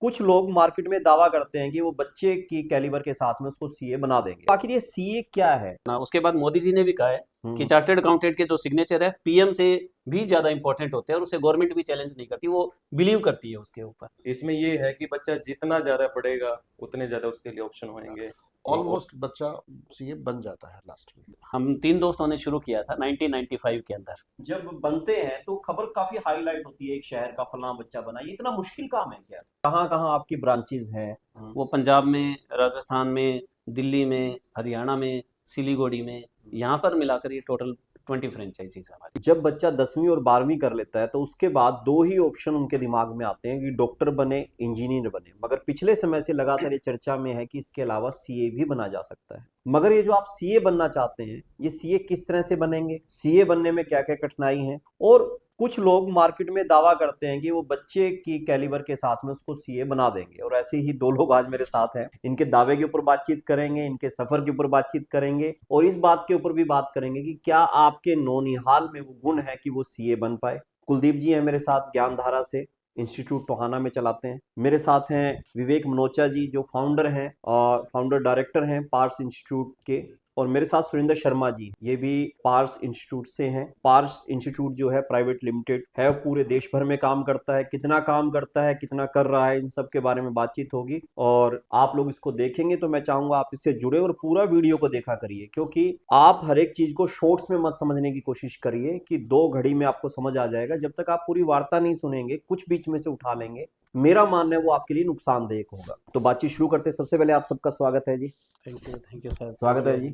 कुछ लोग मार्केट में दावा करते हैं कि वो बच्चे की कैलिबर के साथ में उसको सीए बना देंगे। आखिर ये सीए क्या है? ना उसके बाद मोदी जी ने भी कहा है कि हम्म। चार्टर्ड अकाउंटेंट के जो सिग्नेचर है पीएम से भी ज्यादा इंपॉर्टेंट होते हैं और उसे गवर्नमेंट भी चैलेंज नहीं करती, वो बिलीव करती है उसके ऊपर। इसमें ये है कि बच्चा जितना ज्यादा पढ़ेगा उतने ज्यादा उसके लिए ऑप्शन होंगे। ऑलमोस्ट बच्चा सीए बन जाता है लास्ट में। हम 3 दोस्तों ने शुरू किया था 1995 के अंदर। जब बनते हैं तो खबर काफी हाईलाइट होती है, एक शहर का फलाना बच्चा बना। ये इतना मुश्किल काम है क्या? कहाँ कहाँ आपकी ब्रांचेज हैं? वो पंजाब में, राजस्थान में, दिल्ली में, हरियाणा में, सिलीगुड़ी में, यहाँ पर मिलाकर ये टोटल 20 फ्रेंचाइजीज हमारी। जब बच्चा 10वीं और 12वीं कर लेता है तो उसके बाद दो ही ऑप्शन उनके दिमाग में आते हैं कि डॉक्टर बने, इंजीनियर बने। मगर पिछले समय से लगातार ये चर्चा में है कि इसके अलावा सीए भी बना जा सकता है। मगर ये जो आप सीए बनना चाहते हैं, ये सीए किस तरह से बनेंगे, सीए बनने में क्या क्या कठिनाई है? और कुछ लोग मार्केट में दावा करते हैं कि वो बच्चे की कैलिबर के साथ में उसको सीए बना देंगे। और ऐसे ही दो लोग आज मेरे साथ हैं। इनके दावे के ऊपर बातचीत करेंगे, इनके सफर के ऊपर बातचीत करेंगे और इस बात के ऊपर भी बात करेंगे कि क्या आपके नौनिहाल में वो गुण है कि वो सीए बन पाए। कुलदीप जी हैं मेरे साथ, ज्ञानधारा से इंस्टीट्यूट टोहाना में चलाते हैं। मेरे साथ हैं विवेक मनोचा जी, जो फाउंडर हैं और फाउंडर डायरेक्टर हैं पार्स इंस्टीट्यूट के। और मेरे साथ सुरेंद्र शर्मा जी, ये भी पार्स इंस्टीट्यूट से हैं। पार्स इंस्टीट्यूट जो है प्राइवेट लिमिटेड है, पूरे देश भर में काम करता है। कितना काम करता है, कितना कर रहा है, इन सब के बारे में बातचीत होगी। और आप लोग इसको देखेंगे तो मैं चाहूंगा आप इससे जुड़े और पूरा वीडियो को देखा करिए, क्योंकि आप हर एक चीज को शॉर्ट्स में मत समझने की कोशिश करिए कि 2 घड़ी में आपको समझ आ जाएगा। जब तक आप पूरी वार्ता नहीं सुनेंगे, कुछ बीच में से उठा लेंगे, मेरा मानना है वो आपके लिए नुकसानदेह होगा। तो बातचीत शुरू करते हैं। सबसे पहले आप सबका स्वागत है जी। Thank you sir. स्वागत है जी।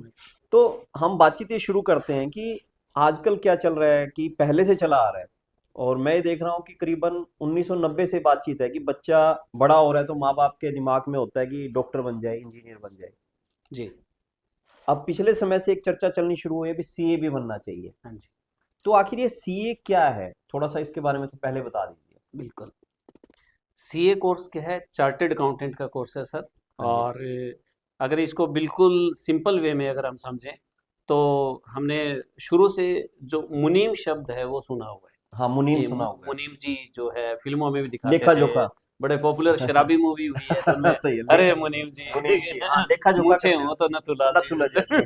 तो हम बातचीत ये शुरू करते हैं कि आजकल क्या चल रहा है, कि पहले से चला आ रहा है और मैं देख रहा हूँ कि करीबन 1990 से बातचीत है कि बच्चा बड़ा हो रहा है तो माँ बाप के दिमाग में होता है कि डॉक्टर बन जाए, इंजीनियर बन जाए जी। अब पिछले समय से एक चर्चा चलनी शुरू हुई है भी सीए भी बनना चाहिए। हाँ जी, तो आखिर ये सीए क्या है, थोड़ा सा इसके बारे में तो पहले बता दीजिए। बिल्कुल। सीए कोर्स क्या है? चार्टर्ड अकाउंटेंट का कोर्स है सर। और अगर इसको बिल्कुल सिंपल वे में अगर हम समझें तो हमने शुरू से जो मुनीम शब्द है वो सुना हुआ है। हाँ, मुनीम कि सुना हुआ है। मुनीम जी जो है फिल्मों में भी दिखाते लेखा थे, जोखा। बड़े पॉपुलर शराबी मूवी हुई है तो उनमें सही है, अरे मुनीम जी, मुनीम जी, हाँ, लेखा जोखा मूछें करते हो तो नथुला नथुला जैसे।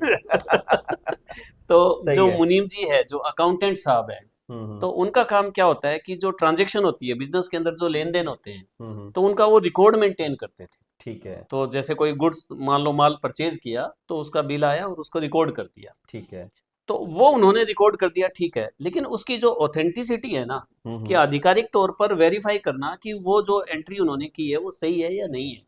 तो सही जो है। मुनीम जी है, जो अकाउंटेंट साहब है, तो उनका काम क्या होता है कि जो ट्रांजैक्शन होती है बिजनेस के अंदर, जो लेन देन होते हैं, तो उनका वो रिकॉर्ड मेंटेन करते थे। ठीक है। तो जैसे कोई गुड्स मान लो माल परचेज किया तो उसका बिल आया और उसको रिकॉर्ड कर दिया। ठीक है। तो वो उन्होंने रिकॉर्ड कर दिया, ठीक है, लेकिन उसकी जो ऑथेंटिसिटी है ना, कि आधिकारिक तौर पर वेरीफाई करना कि वो जो एंट्री उन्होंने की है वो सही है या नहीं है।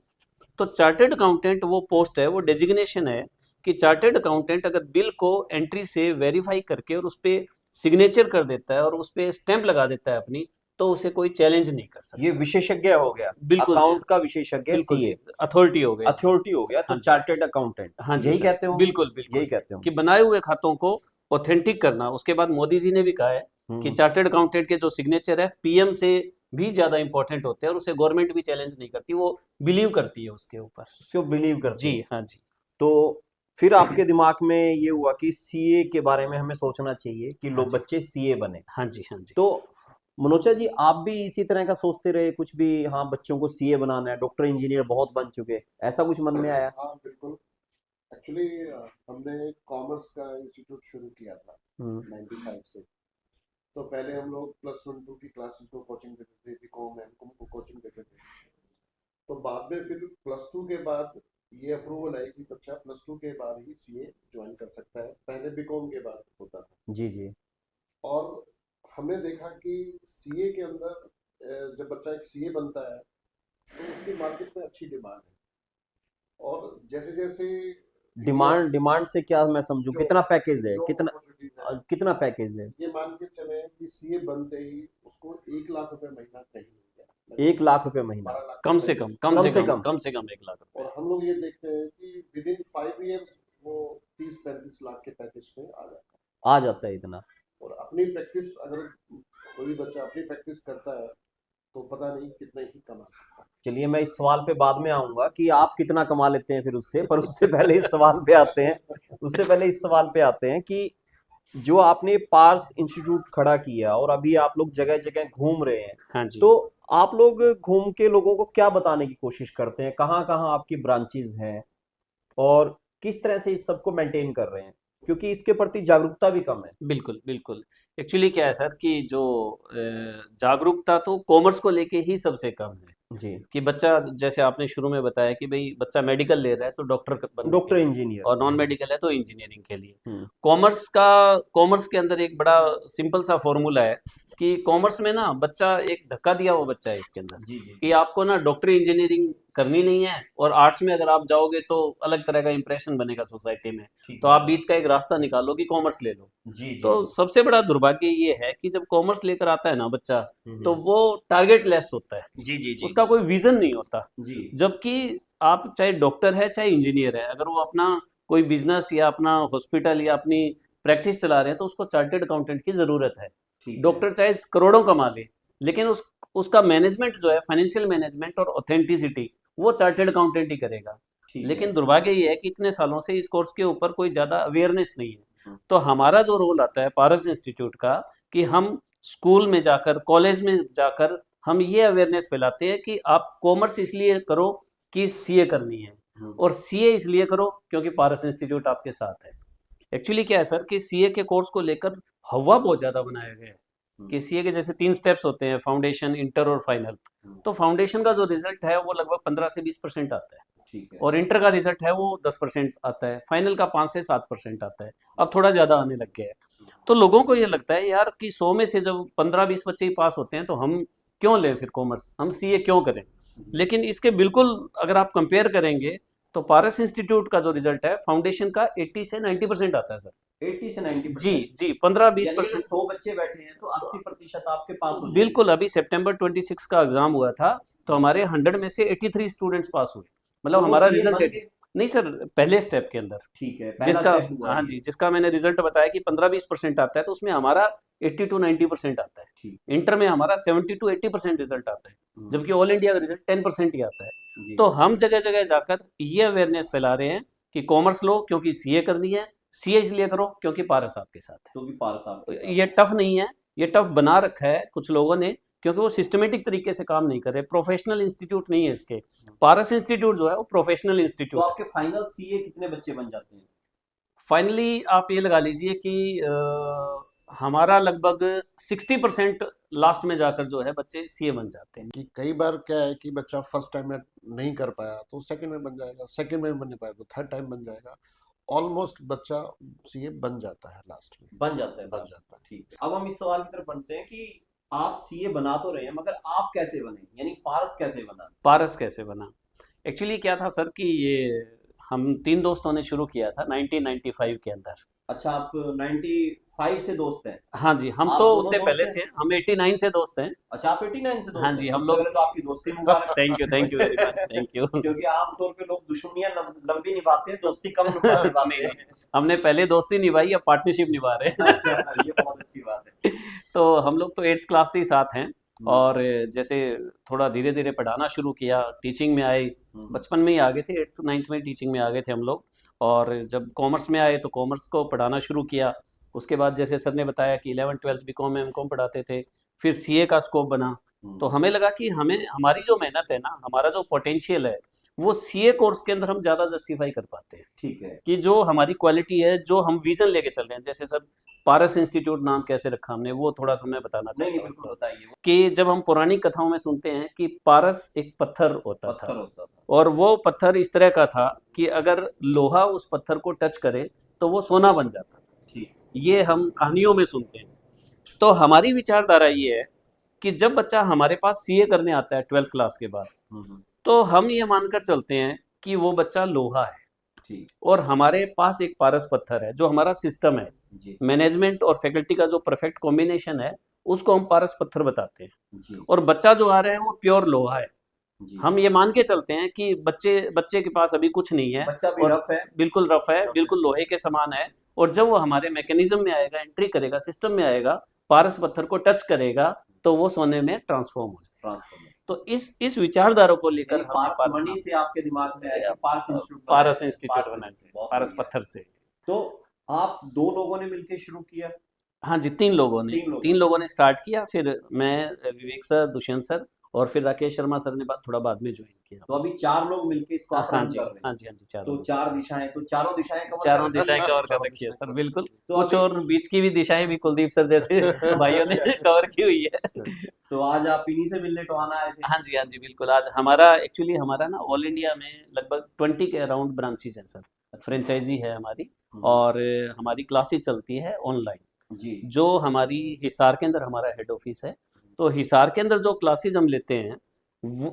तो चार्टर्ड अकाउंटेंट वो पोस्ट है, वो डेजिग्नेशन है कि चार्टर्ड अकाउंटेंट अगर बिल को एंट्री से वेरीफाई करके और उस पर सिग्नेचर कर देता है और उस पर स्टैंप लगा देता है अपनी, तो उसे कोई चैलेंज नहीं कर सकता। ये विशेषज्ञ हो गया, बिल्कुल अकाउंट का विशेषज्ञ बिल्कुल सीए, अथॉरिटी हो गई, अथॉरिटी हो गया। तो हाँ जी। चार्टर्ड अकाउंटेंट, हाँ जी यही सर, कहते हो? बिल्कुल बिल्कुल यही कहते हो कि बनाए हुए खातों को ऑथेंटिक करना। उसके बाद मोदी जी ने भी कहा है कि चार्टर्ड अकाउंटेंट के जो सिग्नेचर है पीएम से भी ज्यादा इंपॉर्टेंट होते हैं और उसे गवर्नमेंट भी चैलेंज नहीं करती, वो बिलीव करती है उसके ऊपर। उसको बिलीव करते जी हो। हाँ जी। तो फिर आपके दिमाग में ये हुआ कि सीए के बारे में हमें सोचना चाहिए कि हाँ लोग जी। बच्चे सीए बने। हाँ जी, हाँ जी। तो मनोचा जी, आप भी इसी तरह का सोचते रहे कुछ भी, हाँ बच्चों को सीए बनाना है, डॉक्टर इंजीनियर बहुत बन चुके, ऐसा कुछ मन में आया? हाँ बिल्कुल। एक्चुअली हमने कॉमर्स का इंस्टीट्यूट शुरू किया था 95 से। तो पहले हम लोग +1 2 की क्लासेस को कोचिंग देते थे, बीकॉम एमकॉम को कोचिंग देते थे। तो बाद में फिर +2 के बाद ये अप्रूवल आई कि बच्चा +2 के बाद ही सीए ज्वाइन कर सकता है, पहले बीकॉम के बाद होता था। जी जी। और हमने देखा कि सीए के अंदर जब बच्चा एक सीए बनता है तो उसकी मार्केट में अच्छी डिमांड है। और जैसे जैसे डिमांड से क्या मैं समझूं, कितना पैकेज है, कितना पैकेज है? ये मान के चले कि सीए बनते ही उसको 1 लाख रुपए महीना कहीं मिल गया। 1 लाख रुपए महीना? कम से कम, कम से कम, कम से कम 1 लाख रुपए। और हम लोग ये देखते हैं कि विद इन 5 इयर्स वो 30-35 लाख के पैकेज में आ जाता है इतना। और अपनी प्रैक्टिस, अगर कोई बच्चा अपनी प्रैक्टिस करता है तो पता नहीं कितना ही कमा सकता है। चलिए, मैं इस सवाल पे बाद में आऊंगा कि आप कितना कमा लेते हैं फिर उससे, पर उससे पहले इस सवाल पे आते हैं कि जो आपने पार्स इंस्टीट्यूट खड़ा किया और अभी आप लोग जगह जगह घूम रहे हैं, हाँ जी। तो आप लोग घूम के लोगों को क्या बताने की कोशिश करते हैं, कहाँ कहाँ आपकी ब्रांचेज हैं और किस तरह से इस सबको मेंटेन कर रहे हैं, क्योंकि इसके प्रति जागरूकता भी कम है। बिल्कुल बिल्कुल। एक्चुअली क्या है सर कि जो जागरूकता तो कॉमर्स को लेके ही सबसे कम है जी। कि बच्चा, जैसे आपने शुरू में बताया कि भाई बच्चा मेडिकल ले रहा है तो डॉक्टर बनने डॉक्टर के लिए, इंजीनियर। और नॉन मेडिकल है तो इंजीनियरिंग के लिए। हम्म। कॉमर्स के अंदर एक बड़ा सिंपल सा फॉर्मूला है कि कॉमर्स में ना बच्चा एक धक्का दिया हुआ बच्चा है इसके अंदर जी जी। कि आपको ना डॉक्टरी इंजीनियरिंग करनी नहीं है, और आर्ट्स में अगर आप जाओगे तो अलग तरह का इंप्रेशन बनेगा सोसाइटी में, ठीक तो है। आप बीच का एक रास्ता निकालो कि कॉमर्स ले लो। जी जी। तो सबसे बड़ा दुर्भाग्य ये है कि जब कॉमर्स लेकर आता है ना बच्चा, तो हम्म। वो टारगेट लेस होता है, जी जी जी। उसका कोई विजन नहीं होता। जी जबकि आप चाहे डॉक्टर है चाहे इंजीनियर है, अगर वो अपना कोई बिजनेस या अपना हॉस्पिटल या अपनी प्रैक्टिस चला रहे हैं तो उसको चार्टेड अकाउंटेंट की जरूरत है। ठीक है। डॉक्टर चाहे करोड़ों कमा ले, लेकिन उसका मैनेजमेंट जो है, फाइनेंशियल मैनेजमेंट और ऑथेंटिसिटी, वो चार्टेड अकाउंटेंट ही करेगा। ठीक लेकिन है। दुर्भाग्य ये है कि इतने सालों से इस कोर्स के ऊपर कोई ज़्यादा अवेयरनेस नहीं है। हम्म। तो हमारा जो रोल आता है पारस इंस्टीट्यूट का, कि हम स्कूल में जाकर, कॉलेज में जाकर हम ये अवेयरनेस फैलाते हैं कि आप कॉमर्स इसलिए करो कि सीए करनी है, और सीए इसलिए करो क्योंकि पारस इंस्टीट्यूट आपके साथ है। एक्चुअली क्या है सर कि सीए के कोर्स को लेकर हवा बहुत ज़्यादा बनाया गया है कि सीए के जैसे 3 स्टेप्स होते हैं, फाउंडेशन, इंटर और फाइनल। तो फाउंडेशन का जो रिजल्ट है वो लगभग 15 से 20% आता है, ठीक है। और इंटर का रिजल्ट है वो 10% आता है, फाइनल का 5 से 7% आता है। अब थोड़ा ज़्यादा आने लग गया है। तो लोगों को ये लगता है यार कि 100 में से जब 15-20 बच्चे ही पास होते हैं तो हम क्यों लें फिर कॉमर्स, हम सीए क्यों करें। लेकिन इसके बिल्कुल अगर आप कंपेयर करेंगे तो पारस इंस्टीट्यूट का जो रिजल्ट है फाउंडेशन का 80 से 90% आता है सर। 80 से 90%। जी जी, 15-20%। यानी कि 100 बच्चे बैठे हैं तो 80% आपके पास हो जाएंगे। बिल्कुल। अभी सितंबर 26 का एग्जाम हुआ था तो हमारे 100 में से 83 स्टूडेंट्स पास हुए, मतलब तो वो हमारा सीए रिजल्ट बन गए। नहीं सर, पहले स्टेप के अंदर ठीक है, पहला जिसका, स्टेप हुआ हाँ ये। जी, जिसका मैंने रिजल्ट बताया कि 15-20% आता है तो उसमें हमारा 80 to 90% आता है। ठीक। इंटर में हमारा 70 to 80% रिजल्ट आता है, जबकि ऑल इंडिया का रिजल्ट 10% ही आता है। जी। तो हम जगह जगह जाकर ये अवेयरनेस फैला रहे हैं कि कॉमर्स लो क्योंकि सीए करनी है, सीए इसलिए करो क्योंकि पारस आपके साथ है। क्योंकि पारस आपके साथ। ये टफ नहीं है, ये टफ बना रखा है कुछ लोगों ने क्योंकि वो सिस्टमेटिक तरीके से काम नहीं कर रहे, प्रोफेशनल इंस्टीट्यूट नहीं है इसके। पारस इंस्टीट्यूट जो है वो प्रोफेशनल तो इंस्टीट्यूट है। आपके फाइनल सीए कितने बच्चे बन जाते हैं? फाइनली आप ये लगा लीजिए कि हमारा लगभग 60% लास्ट में जाकर जो है बच्चे सीए बन जाते हैं। कि कई बार क्या है कि बच्चा फर्स्ट टाइम में नहीं कर पाया तो सेकंड में बन जाएगा, सेकंड में बन नहीं पाया तो थर्ड टाइम बन जाएगा, ऑलमोस्ट बच्चा सीए बन जाता है लास्ट में, बन जाता है। बन जाता है। ठीक है। अब हम इस सवाल की तरफ बढ़ते हैं कि आप सीए बना तो रहे हैं मगर आप कैसे बने, यानी पारस कैसे बना? पारस कैसे बना? एक्चुअली क्या था सर कि ये हम 3 दोस्तों ने शुरू किया था 1995 के अंदर। अच्छा, आप 95 से दोस्त हैं? हाँ जी, हम आप तो दोनों उससे दोस्त पहले हैं? से हैं, हम 89 से दोस्त हैं। अच्छा, आप 89 से दोस्त हाँ हैं। जी, हम सबसे लोग पहले तो आपकी दोस्ती मुबारक। Thank you very much, thank you. क्योंकि आमतौर पे लोग दुश्मनियां लंबी निभाते हैं, दोस्ती कम निभाते नहीं, हैं। हमने पहले दोस्ती निभाई, अब पार्टनरशिप निभा रहे हैं। अच्छा, ये बहुत अच्छी बात है। तो हम लोग तो 8th क्लास से ही साथ हैं, और जैसे थोड़ा धीरे धीरे पढ़ाना शुरू किया, टीचिंग में आए, बचपन में ही आ गए थे, 8th 9th में टीचिंग में आ गए थे हम लोग। और जब कॉमर्स में आए तो कॉमर्स को पढ़ाना शुरू किया। उसके बाद जैसे सर ने बताया कि 11th 12th बीकॉम एमकॉम पढ़ाते थे, फिर सीए का स्कोप बना। तो हमें लगा कि हमें हमारी जो मेहनत है ना, हमारा जो पोटेंशियल है, वो सीए कोर्स के अंदर हम ज़्यादा जस्टिफाई कर पाते हैं। ठीक है। कि जो हमारी क्वालिटी है, जो हम विजन लेके चल रहे हैं, जैसे सर पारस इंस्टीट्यूट नाम कैसे रखा हमने, वो थोड़ा सा मैं बताना नहीं चाहता बिल्कुल हूँ। बताइए। कि जब हम पुरानी कथाओं में सुनते हैं कि पारस एक पत्थर होता पत्थर था, होता था। और वो पत्थर इस तरह का था कि अगर लोहा उस पत्थर को टच करे तो वो सोना बन जाता था। ठीक। ये हम कहानियों में सुनते हैं। तो हमारी विचारधारा ये है कि जब बच्चा हमारे पास सीए करने आता है 12th क्लास के बाद, तो हम ये मानकर चलते हैं कि वो बच्चा लोहा है, ठीक। और हमारे पास एक पारस पत्थर है जो हमारा सिस्टम है, जी। मैनेजमेंट और फैकल्टी का जो परफेक्ट कॉम्बिनेशन है, उसको हम पारस पत्थर बताते हैं। जी। और बच्चा जो आ रहा है वो प्योर लोहा है। जी। हम ये मान के चलते हैं कि बच्चे के पास अभी कुछ नहीं है, बच्चा भी और रफ है। बिल्कुल रफ है, रफ बिल्कुल लोहे के समान है। और जब वो हमारे मैकेनिज्म में आएगा, एंट्री करेगा, सिस्टम में आएगा, पारस पत्थर को टच करेगा, तो वो सोने में ट्रांसफॉर्म हो जाएगा। ट्रांसफॉर्मर। तो इस विचारधारा को लेकर यानी हमने पारस मणि से आपके दिमाग में आया कि पारस इंस्टीट्यूट पारस इंस्टीट्यूट पारस बनाना चाहिए, बहुत पारस बढ़िया। पत्थर से। तो आप 2 लोगों ने मिलकर शुरू किया? हाँ जी, 3 लोगों ने 3 लोगों स्टार्ट किया। फिर मैं, विवेक सर, दुष्यंत सर और फिर राकेश शर्मा सर ने थोड़ा बाद में ज्वाइन किया। तो अभी 4 लोग मिलके इसको आप हाँ रन जी, कर रहे हैं। हाँ जी, हाँ जी, तो चारों 4 दिशाएं, तो चारों दिशाएं कवर चारों कर रही दिशाएं हैं। कवर कर चारों रखी है दिशाएं सर, cover बिल्कुल। तो कुछ अभी और बीच की भी दिशाएं भी कुलदीप सर जैसे भाइयों ने अच्छा, कवर की हुई है। तो आज आप इन्हीं से मिलने टोहाना आए थे। हाँ जी, हाँ जी, बिल्कुल। आज हमारा एक्चुअली हमारा ना ऑल इंडिया में लगभग 20 के अराउंड ब्रांचेस हैं सर, फ्रेंचाइजी है हमारी। और हमारी क्लासेस चलती है ऑनलाइन। जी जो हमारी हिसार के अंदर हमारा हेड ऑफिस है, तो हिसार के अंदर जो क्लासेस हम लेते हैं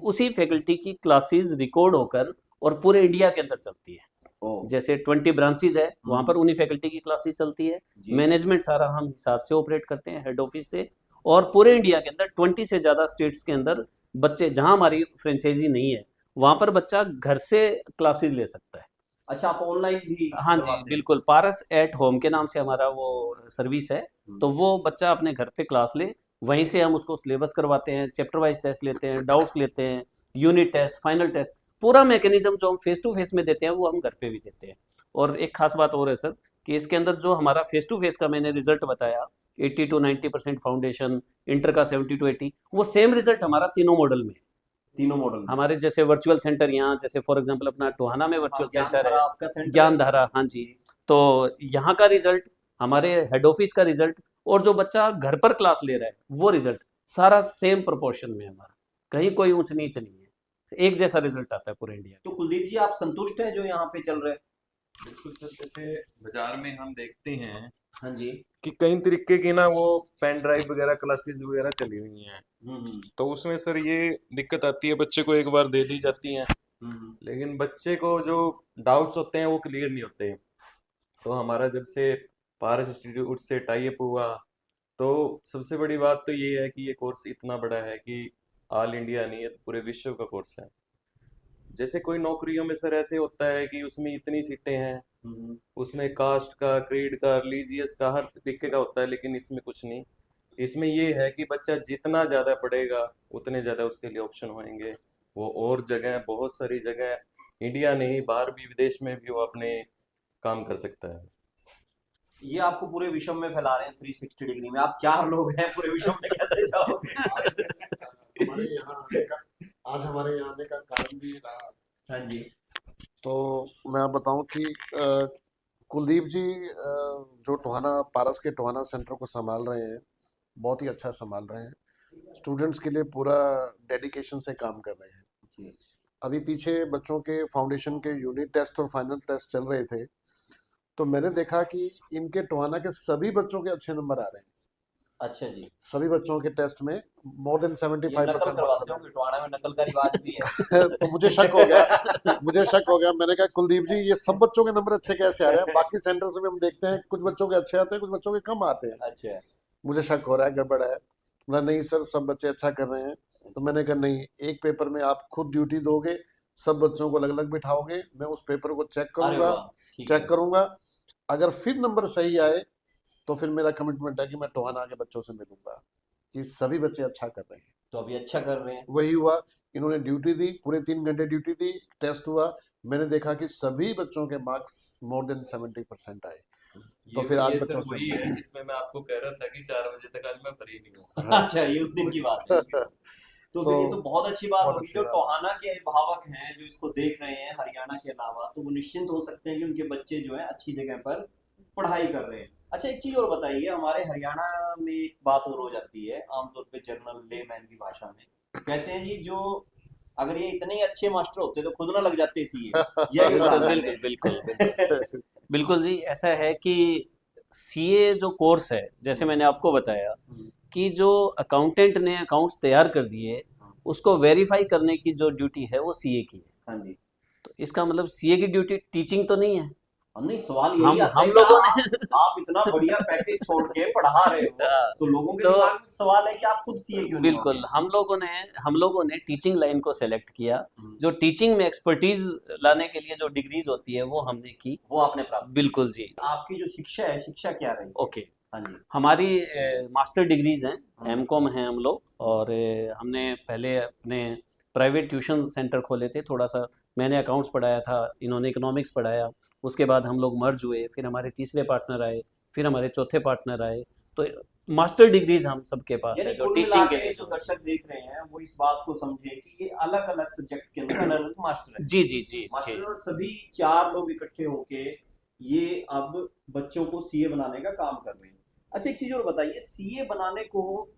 उसी फैकल्टी की क्लासेस रिकॉर्ड होकर और पूरे इंडिया के अंदर चलती है। ओ जैसे 20 ब्रांचेज है, वहाँ पर उन्हीं फैकल्टी की क्लासेस चलती है। जी मैनेजमेंट सारा हम हिसार से ऑपरेट करते हैं, हेड ऑफिस से। और पूरे इंडिया के अंदर 20 से ज़्यादा स्टेट्स के अंदर बच्चे, जहाँ हमारी फ्रेंचाइजी नहीं है, वहाँ पर बच्चा घर से क्लासेस ले सकता है। अच्छा, आप ऑनलाइन भी हाँ जी, करवाते हैं। बिल्कुल। पारस एट होम के नाम से हमारा वो सर्विस है। तो वो बच्चा अपने घर पे क्लास ले, वहीं से हम उसको सिलेबस करवाते हैं, चैप्टर वाइज टेस्ट लेते हैं, डाउट्स लेते हैं, यूनिट टेस्ट, फाइनल टेस्ट। पूरा मैकेनिज्म जो हम फेस टू फेस में देते हैं वो हम घर पे भी देते हैं। और एक खास बात और है सर, कि इसके अंदर जो हमारा फेस टू फेस का मैंने रिजल्ट बताया, 80 to 90% फाउंडेशन, इंटर का 70 to 80, वो सेम रिजल्ट हमारा तीनों मॉडल में है। तीनों मॉडल में। हमारे जैसे वर्चुअल सेंटर यहाँ, जैसे फॉर एग्जांपल अपना टोहाना में वर्चुअल ज्ञान सेंटर धारा है, आपका सेंटर ज्ञान है। धारा, हाँ जी। तो यहाँ का रिजल्ट, हमारे हेड ऑफिस का रिजल्ट, और जो बच्चा घर पर क्लास ले रहा है वो रिजल्ट, सारा सेम प्रोपोर्शन में है हमारा। कहीं कोई ऊंच नीच नहीं है, एक जैसा रिजल्ट आता है पूरे इंडिया तो कुलदीप जी, आप संतुष्ट हैं जो यहाँ पे चल रहे हैं? बिल्कुल सर, जैसे बाजार में हम देखते हैं हाँ जी। कि कई तरीके की ना वो पेन ड्राइव वगैरह क्लासेस वगैरह चली हुई हैं। हम्म तो उसमें सर ये दिक्कत आती है, बच्चे को एक बार दे दी जाती हैं, हम्म लेकिन बच्चे को जो डाउट्स होते हैं वो क्लियर नहीं होते। तो हमारा जब से पारस इंस्टीट्यूट से टाई अप हुआ, तो सबसे बड़ी बात तो ये है कि ये कोर्स इतना बड़ा है कि ऑल इंडिया नहीं है, पूरे विश्व का कोर्स है। जैसे कोई नौकरियों में सर ऐसे होता है कि उसमें इतनी सीटें हैं, हम्म। उसमें कास्ट का, क्रीड का, रिलीजियस का, हर तरीके का होता है, लेकिन इसमें कुछ नहीं। इसमें ये है कि बच्चा जितना ज़्यादा पढ़ेगा उतने ज़्यादा उसके लिए ऑप्शन होंगे। वो और जगह, बहुत सारी जगह, इंडिया नहीं बाहर भी, विदेश में भी वो अपने काम कर सकता है। ये आपको पूरे विश्व में फैला रहे हैं 360 डिग्री में। आप 4 लोग हैं, पूरे विश्व में कैसे जाओगे? हमारे यहाँ आने का आज हमारे यहाँ आने का कारण भी रहा। हाँ जी। तो मैं बताऊं कि कुलदीप जी जो टोहाना पारस के टोहाना सेंटर को संभाल रहे हैं, बहुत ही अच्छा संभाल रहे हैं। स्टूडेंट्स के लिए पूरा डेडिकेशन से काम कर रहे हैं। जी। अभी पीछे बच्चों के फाउंडेशन के यूनिट टेस्ट और फाइनल टेस्ट चल रहे थे, तो मैंने देखा कि इनके टोहाना के सभी बच्चों के अच्छे नंबर आ रहे हैं। अच्छा जी। सभी बच्चों के टेस्ट में मोर देन ये 75% नकल करवाते हो कि टोहाना में नकल का रिवाज भी है? तो मुझे शक हो गया। मैंने कहा कुलदीप जी, ये सब बच्चों के नंबर अच्छे कैसे आ रहे हैं? बाकी सेंटर्स में हम देखते हैं कुछ बच्चों के अच्छे आते हैं, कुछ बच्चों के कम आते हैं। अच्छा। मुझे शक हो रहा है, गड़बड़ है। बोला नहीं सर, सब बच्चे अच्छा कर रहे हैं। तो मैंने कहा नहीं, एक पेपर में आप खुद ड्यूटी दोगे, सब बच्चों को अलग अलग बिठाओगे, मैं उस पेपर को चेक अरे करूंगा, वाह, ठीक है। चेक करूंगा। अगर फिर नंबर सही आए तो फिर मेरा कमिटमेंट है कि मैं टोहाना के बच्चों से मिलूंगा कि सभी बच्चे अच्छा कर रहे हैं। तो अभी अच्छा कर रहे हैं। वही हुआ, इन्होंने ड्यूटी दी, पूरे 3 घंटे ड्यूटी दी, टेस्ट हुआ, मैंने देखा कि सभी बच्चों के मार्क्स मोर देन 70% आए। तो फिर आज ये बच्चों सर से वही है जिसमें मैं आपको कह रहा था कि 4 बजे तक आज मैं फ्री नहीं हूँ। अच्छा, ये उस दिन की बात है। तो फिर ये तो बहुत अच्छी बात बहुत होगी। अच्छी जो बात। टोहाना के अभिभावक हैं जो इसको देख रहे हैं हरियाणा के अलावा, तो वो निश्चिंत हो सकते हैं कि उनके बच्चे जो है अच्छी जगह पर पढ़ाई कर रहे हैं। अच्छा, एक चीज और बताइए, हमारे हरियाणा में एक बात और हो जाती है आमतौर पे जनरल लेमैन की भाषा में, कहते हैं जी जो अगर ये इतने ही अच्छे मास्टर होते तो खुद ना लग जाते सीए। यही बिल्कुल उदाहरण बिल्कुल है। बिल्कुल बिल्कुल बिल्कुल जी। ऐसा है कि सीए जो कोर्स है, जैसे मैंने आपको बताया कि जो अकाउंटेंट ने अकाउंट्स तैयार कर दिए, उसको वेरीफाई करने की जो ड्यूटी है वो सीए की है। हाँ जी। तो इसका मतलब सीए की ड्यूटी टीचिंग तो नहीं है। नहीं, सवाल यही आता है हम कि लोगों आप ने आप इतना बढ़िया पैकेज छोड़ के पढ़ा रहे हो, तो लोगों के तो दिमाग में सवाल है कि आप खुद सीए क्यों नहीं हो बिल्कुल, गए? हम लोगों ने टीचिंग लाइन को सेलेक्ट किया। जो टीचिंग में एक्सपर्टीज लाने के लिए जो डिग्रीज होती है वो हमने की। वो आपने प्राप्त बिल्कुल जी। की। आपकी जो शिक्षा है, शिक्षा क्या रही? ओके, हाँ जी। हमारी मास्टर डिग्रीज हैं, हाँ। एमकॉम हैं हम लोग। और हमने पहले अपने प्राइवेट ट्यूशन सेंटर खोले थे। थोड़ा सा मैंने अकाउंट्स पढ़ाया था, इन्होंने इकोनॉमिक्स पढ़ाया। उसके बाद हम लोग मर्ज हुए, फिर हमारे तीसरे पार्टनर आए, फिर हमारे चौथे पार्टनर आए। तो मास्टर डिग्रीज हम सबके पास यानी है जो कुल मिला टीचिंग के के लिए जो दर्शक देख रहे हैं वो इस बात को समझे कि ये अलग अलग सब्जेक्ट के अंदर अलग अलग मास्टर है। जी जी जी जी मास्टर और सभी 4 लोग इकट्ठे होके ये अब बच्चों को सीए बनाने का काम कर रहे हैं। अच्छा एक चीज और बताइए, सीए बनाने को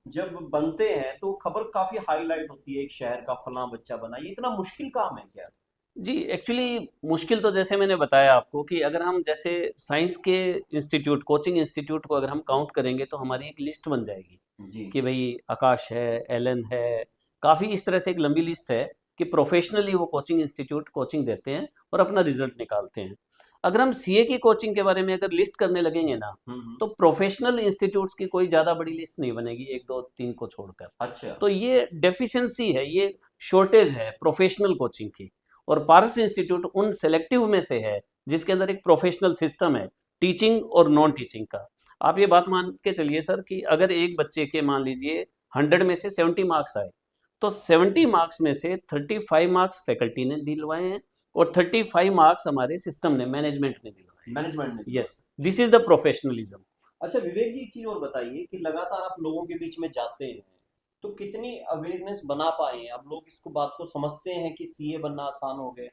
जब बनते हैं तो खबर काफी हाईलाइट होती है, एक शहर का फलां बच्चा बना, ये इतना मुश्किल काम है क्या? जी एक्चुअली मुश्किल तो जैसे मैंने बताया आपको कि अगर हम जैसे साइंस के इंस्टीट्यूट कोचिंग इंस्टीट्यूट को अगर हम काउंट करेंगे तो हमारी एक लिस्ट बन जाएगी जी कि भाई आकाश है, एलन है, काफ़ी इस तरह से एक लंबी लिस्ट है कि प्रोफेशनली वो कोचिंग इंस्टीट्यूट कोचिंग देते हैं और अपना रिजल्ट निकालते हैं। अगर हम सीए की कोचिंग के बारे में अगर लिस्ट करने लगेंगे ना तो प्रोफेशनल इंस्टीट्यूट्स की कोई ज़्यादा बड़ी लिस्ट नहीं बनेगी, 1 2 3 को छोड़कर। अच्छा तो ये डेफिशिएंसी है, ये शॉर्टेज है प्रोफेशनल कोचिंग की। और पारस इंस्टीट्यूट उन सेलेक्टिव में से है जिसके अंदर एक प्रोफेशनल सिस्टम है टीचिंग और नॉन टीचिंग का। आप ये बात मान के चलिए सर कि अगर एक बच्चे के मान लीजिए 100 में से 70 मार्क्स आए तो 70 मार्क्स में से 35 मार्क्स फैकल्टी ने दिलवाए हैं और 35 मार्क्स हमारे सिस्टम ने मैनेजमेंट ने दिलवाए। मैनेजमेंट ने। Yes, this is the professionalism. अच्छा विवेक जी एक चीज और बताइए कि लगातार आप लोगों के बीच में जाते हैं तो कितनी अवेयरनेस बना पाए हैं, अब लोग इसको बात को समझते हैं कि सीए बनना आसान हो गए,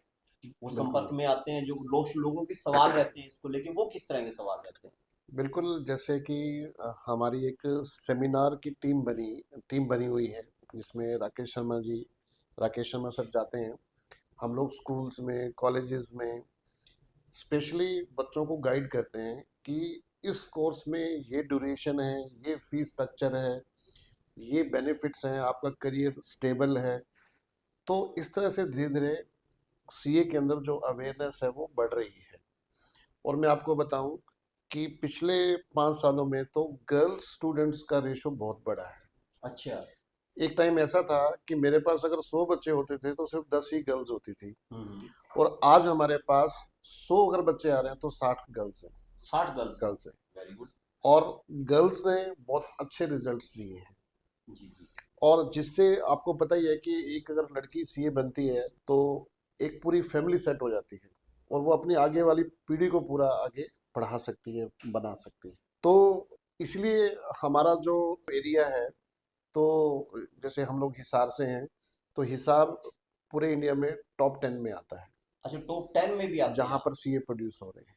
वो संपर्क में आते हैं, जो लोगों के सवाल रहते हैं इसको लेके वो किस तरह के सवाल रहते हैं? बिल्कुल, जैसे कि हमारी एक सेमिनार की टीम बनी हुई है जिसमें राकेश शर्मा सर जाते हैं। हम लोग स्कूल्स में, कॉलेजेस में स्पेशली बच्चों को गाइड करते हैं कि इस कोर्स में ये ड्यूरेशन है, ये फीस स्ट्रक्चर है, ये बेनिफिट्स हैं, आपका करियर स्टेबल है। तो इस तरह से धीरे धीरे सीए के अंदर जो अवेयरनेस है वो बढ़ रही है। और मैं आपको बताऊं कि पिछले 5 सालों में तो गर्ल्स स्टूडेंट्स का रेशो बहुत बढ़ा है। अच्छा एक टाइम ऐसा था कि मेरे पास अगर 100 बच्चे होते थे तो सिर्फ 10 ही गर्ल्स होती थी, और आज हमारे पास 100 अगर बच्चे आ रहे हैं तो 60 गर्ल्स हैं। 60 गर्ल्स गर्ल्स हैं, वेरी गुड। और गर्ल्स ने बहुत अच्छे रिजल्ट्स दिए हैं। जी जी और जिससे आपको पता ही है कि एक अगर लड़की सीए बनती है तो एक पूरी फैमिली सेट हो जाती है और वो अपनी आगे वाली पीढ़ी को पूरा आगे पढ़ा सकती है, बना सकती है। तो इसलिए हमारा जो एरिया है, तो जैसे हम लोग हिसार से हैं तो हिसार पूरे इंडिया में टॉप 10 में आता है अच्छा टॉप 10 में भी आते जहाँ हैं? पर सीए प्रोड्यूस हो रहे हैं।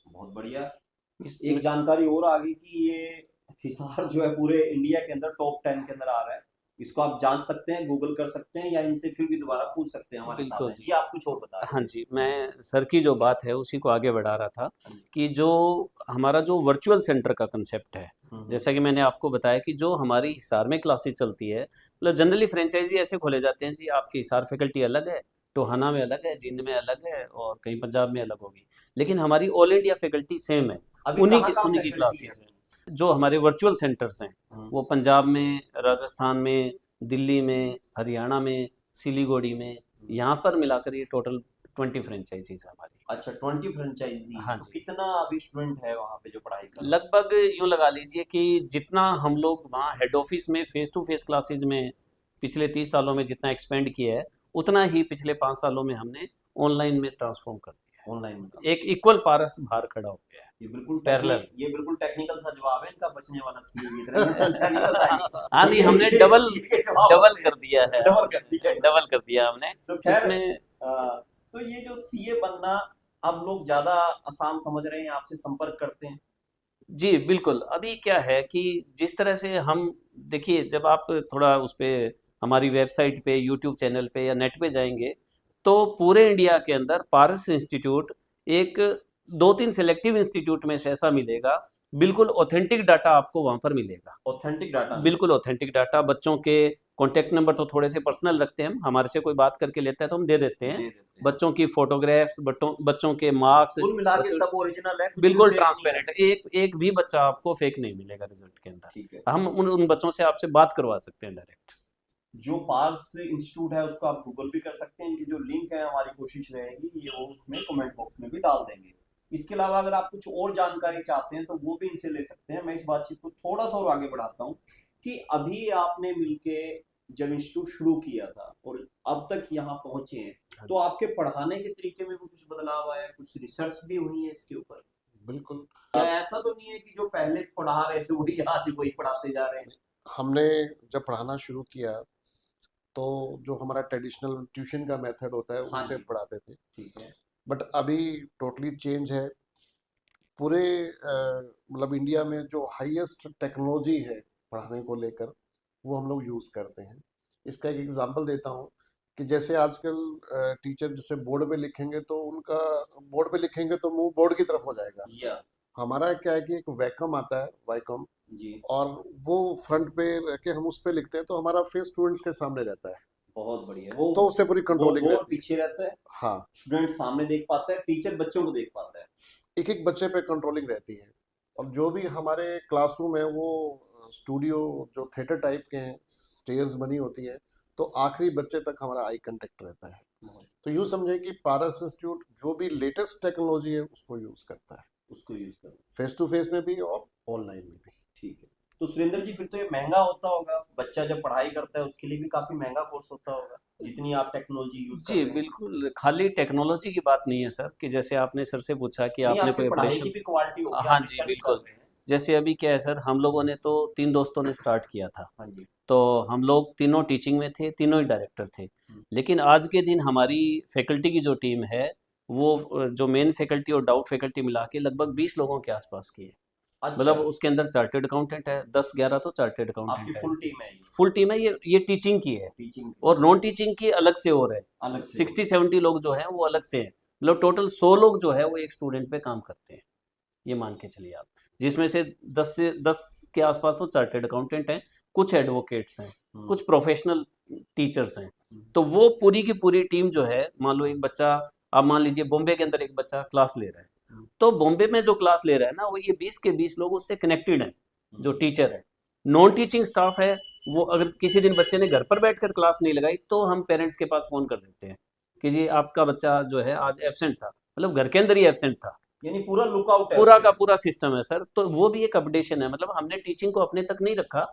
बहुत बढ़िया। इस एक जानकारी और आ गई कि ये हिसार जो है पूरे इंडिया के अंदर टॉप 10 के अंदर आ रहा है। इसको आप जान सकते हैं, गूगल कर सकते हैं या इनसे फिर भी दोबारा पूछ सकते हैं हमारे साथ बिल्कुल हैं। जी। जी आप कुछ और बता रहे हाँ थे। जी, मैं सर की जो बात है उसी को आगे बढ़ा रहा था हाँ जी। कि जो हमारा जो वर्चुअल सेंटर का कंसेप्ट है, जैसा कि मैंने आपको बताया कि जो हमारी हिसार में क्लासेस चलती है, मतलब जनरली फ्रेंचाइजी ऐसे खोले जाते हैं जी, आपकी हिसार फैकल्टी अलग है, टोहाना में अलग है, जिंद में अलग है और कहीं पंजाब में अलग होगी, लेकिन हमारी ऑल इंडिया फैकल्टी सेम है। अभी उन्हीं कहाँ की कहाँ उन्हीं की फैकल्टी क्लासेस है? हैं। जो हमारे वर्चुअल सेंटर्स हैं वो पंजाब में, राजस्थान में, दिल्ली में, हरियाणा में, सिलीगुड़ी में, यहाँ पर मिलाकर ये टोटल 20 फ्रेंचाइजीज है हमारी। अच्छा 20 फ्रेंचाइजी। हाँ तो जी। कितना अभी स्टूडेंट है वहाँ पे जो पढ़ाई कर रहे हैं? लगभग यूँ लगा लीजिए कि जितना हम लोग वहाँ हेड ऑफिस में फेस टू फेस क्लासेज में पिछले 30 सालों में जितना एक्सपेंड किया है, उतना ही पिछले 5 सालों में हमने ऑनलाइन में ट्रांसफॉर्म कर दिया है। ऑनलाइन में काम। एक इक्वल पारस बाहर खड़ा हो गया है, पैरेलल। ये बिल्कुल टेक्निकल सा जवाब है इनका, बचने वाला सीए की तरह संख्या नहीं बताई। हाँ नहीं, हमने ये डबल सीए के जवाब डबल होते कर हैं। दिया है, डबल कर दिया है। डबल कर दिया हमने तो खैर इसमें। तो ये जो सीए बनना अब लोग ज्यादा आसान समझ रहे हैं, आपसे संपर्क करते हैं? जी बिल्कुल। अभी क्या है कि जिस तरह से हम, देखिए जब आप थोड़ा उस पे हमारी वेबसाइट पे, यूट्यूब चैनल पे या नेट पे जाएंगे तो पूरे इंडिया के अंदर पारस इंस्टीट्यूट एक 2-3 सेलेक्टिव इंस्टीट्यूट में से ऐसा मिलेगा, बिल्कुल ऑथेंटिक डाटा आपको वहाँ पर मिलेगा। ऑथेंटिक डाटा बिल्कुल ऑथेंटिक डाटा, बच्चों के कॉन्टैक्ट नंबर तो थोड़े से पर्सनल रखते हैं हम, हमारे से कोई बात करके लेता है तो हम दे देते दे हैं। देते हैं। बच्चों की फोटोग्राफ्स, बच्चों के मार्क्स, कुल मिला के बच्चों- सब ओरिजिनल है, कुछ भी बिल्कुल fake नहीं है। ट्रांसपेरेंट, एक भी बच्चा आपको फेक नहीं मिलेगा रिजल्ट के अंदर। ठीक है। हम उन बच्चों से आपसे बात करवा सकते हैं डायरेक्ट। जो पास इंस्टीट्यूट है उसको आप गूगल भी कर सकते हैं, इनकी जो लिंक है हमारी कोशिश रहेगी ये वो उसमें कमेंट बॉक्स में भी डाल देंगे। इसके अलावा अगर आप कुछ और जानकारी चाहते हैं तो वो भी इनसे ले सकते हैं। मैं इस बातचीत को थोड़ा सा और आगे बढ़ाता हूँ कि अभी आपने मिलके जब इंस्टीट्यूट शुरू किया था और अब तक यहाँ पहुंचे हैं, तो आपके पढ़ाने के तरीके में भी कुछ बदलाव आया, कुछ रिसर्च भी हुई है इसके ऊपर? बिल्कुल। क्या ऐसा तो नहीं है कि जो पहले पढ़ा रहे थे वही आज वही पढ़ाते जा रहे हैं? हमने जब पढ़ाना शुरू किया तो जो हमारा ट्रेडिशनल ट्यूशन का मेथड होता है हाँ उससे जी। पढ़ाते थे, ठीक है। बट अभी टोटली चेंज है। पूरे मतलब इंडिया में जो हाईएस्ट टेक्नोलॉजी है पढ़ाने को लेकर वो हम लोग यूज़ करते हैं। इसका एक एग्जांपल देता हूँ कि जैसे आजकल टीचर जैसे बोर्ड पे लिखेंगे तो उनका बोर्ड पे लिखेंगे तो मुंह बोर्ड की तरफ हो जाएगा। या हमारा क्या है कि एक वैकम आता है, वाइकम, जी, और वो फ्रंट पे रह के हम उस पे लिखते हैं तो हमारा फेस स्टूडेंट्स के सामने रहता है, बहुत बढ़िया। तो उससे पूरी वो कंट्रोलिंग रहती है। पीछे रहता है, हाँ, स्टूडेंट सामने देख पाता है, टीचर बच्चों को देख पाता है। एक एक बच्चे पे कंट्रोलिंग रहती है। और जो भी हमारे क्लासरूम है वो स्टूडियो जो थिएटर टाइप के हैं, स्टेयर्स बनी होती है, तो आखिरी बच्चे तक हमारा आई कांटेक्ट रहता है। तो यूँ समझे कि पारस इंस्टीट्यूट जो भी लेटेस्ट टेक्नोलॉजी है उसको यूज़ करता है, उसको यूज करना। फेस टू फेस में भी और ऑनलाइन में भी। ठीक है। तो सुरेंद्र जी फिर तो ये महंगा होता होगा, बच्चा जब पढ़ाई करता है उसके लिए भी काफी महंगा कोर्स होता होगा, जितनी आप टेक्नोलॉजी यूज कर जी रहे हैं। बिल्कुल, खाली टेक्नोलॉजी की बात नहीं है सर, कि जैसे आपने सर से पूछा कि नहीं, आपने आपकी कोई पढ़ाई की अपडेशन। भी क्वालिटी होगी, हाँ आप जी रिसर्च कर बिल्कुल। रहे हैं। जैसे अभी क्या है सर, हम लोगों ने तो 3 दोस्तों ने स्टार्ट किया था, हाँ जी। तो हम लोग तीनों टीचिंग में थे, तीनों ही डायरेक्टर थे। हम्म। लेकिन आज के दिन हमारी फैकल्टी की जो टीम है वो जो मेन फैकल्टी और डाउट फैकल्टी मिला के लगभग 20 लोगों के आसपास की है। अच्छा, मतलब उसके अंदर चार्टेड अकाउंटेंट है, 10-11 तो चार्टेड आपकी अकाउंटेंट है। फुल टीम है ये फुल टीम है, ये टीचिंग की है। टीचिंग और नॉन टीचिंग की अलग से और है, अलग से 60-70 लोग जो हैं वो अलग से हैं। मतलब टोटल 100 लोग जो है वो एक स्टूडेंट पे काम करते हैं, ये मान के चलिए आप। जिसमें से 10 के आसपास तो चार्टेड अकाउंटेंट हैं, कुछ एडवोकेट्स हैं, कुछ प्रोफेशनल टीचर्स हैं। तो वो पूरी की पूरी टीम जो है, मान लो एक बच्चा, आप मान लीजिए बॉम्बे के अंदर एक बच्चा क्लास ले रहा है, तो बॉम्बे में जो क्लास ले रहा है ना, वो ये 20 के 20 लोग उससे कनेक्टेड हैं, जो टीचर है। नॉन टीचिंग स्टाफ है, वो अगर किसी दिन बच्चे ने घर पर बैठकर क्लास नहीं लगाई तो हम पेरेंट्स के पास फोन कर देते हैं कि जी आपका बच्चा जो है आज एब्सेंट था, मतलब घर के अंदर ही एब्सेंट था। यानी पूरा लुकआउट है पूरा उसके का लिए। पूरा सिस्टम है सर, तो वो भी एक अपडेशन है। मतलब हमने टीचिंग को अपने तक नहीं रखा,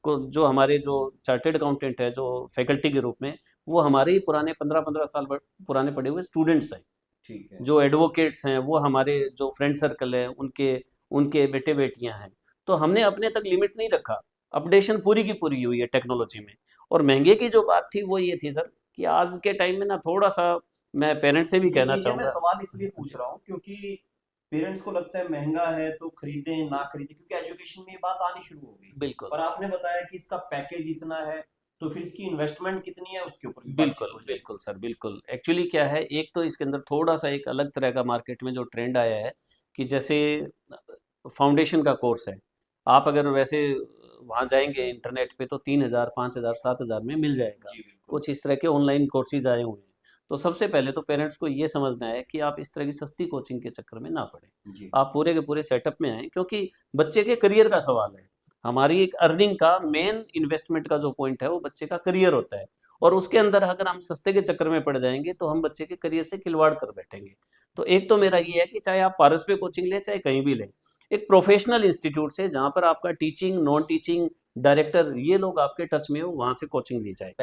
जो हमारे जो चार्टेड अकाउंटेंट है जो फैकल्टी के रूप में, वो हमारे ही पुराने 15-15 साल पुराने पढ़े हुए स्टूडेंट्स हैं। ठीक है। जो एडवोकेट्स हैं वो हमारे जो फ्रेंड सर्कल है, उनके उनके बेटे बेटियां हैं। तो हमने अपने तक लिमिट नहीं रखा, अपडेशन पूरी की पूरी हुई है टेक्नोलॉजी में। और महंगे की जो बात थी वो ये थी सर, कि आज के टाइम में ना थोड़ा सा, मैं पेरेंट्स से भी कहना ये मैं चाहूँगा। सवाल इसलिए पूछ रहा हूँ क्योंकि पेरेंट्स को लगता है महंगा है तो खरीदें ना खरीदें, क्योंकि एजुकेशन में ये बात आनी शुरू हो गई। बिल्कुल और आपने बताया कि इसका पैकेज इतना है, तो फिर इसकी इन्वेस्टमेंट कितनी है उसके ऊपर भी बातचीत बिल्कुल हो जाएगी। बिल्कुल सर, बिल्कुल। एक्चुअली क्या है, एक तो इसके अंदर थोड़ा सा एक अलग तरह का मार्केट में जो ट्रेंड आया है, कि जैसे फाउंडेशन का कोर्स है, आप अगर वैसे वहाँ जाएंगे इंटरनेट पे तो 3,000, 5,000, 7,000 में मिल जाएगा। जी बिल्कुल। कुछ इस तरह के ऑनलाइन कोर्सेज आए हुए हैं। तो सबसे पहले तो पेरेंट्स को ये समझना है कि आप इस तरह की सस्ती कोचिंग के चक्कर में ना पड़े। जी आप पूरे के पूरे सेटअप में आए, क्योंकि बच्चे के करियर का सवाल है। हमारी एक अर्निंग का मेन इन्वेस्टमेंट का जो पॉइंट है वो बच्चे का करियर होता है। और उसके अंदर अगर हम सस्ते के चक्कर में पड़ जाएंगे तो हम बच्चे के करियर से खिलवाड़ कर बैठेंगे। तो एक तो मेरा ये है कि चाहे आप पारस पे कोचिंग लें चाहे कहीं भी लें, एक प्रोफेशनल इंस्टीट्यूट से जहाँ पर आपका टीचिंग, नॉन टीचिंग, डायरेक्टर, ये लोग आपके टच में हो, वहाँ से कोचिंग ली जाए।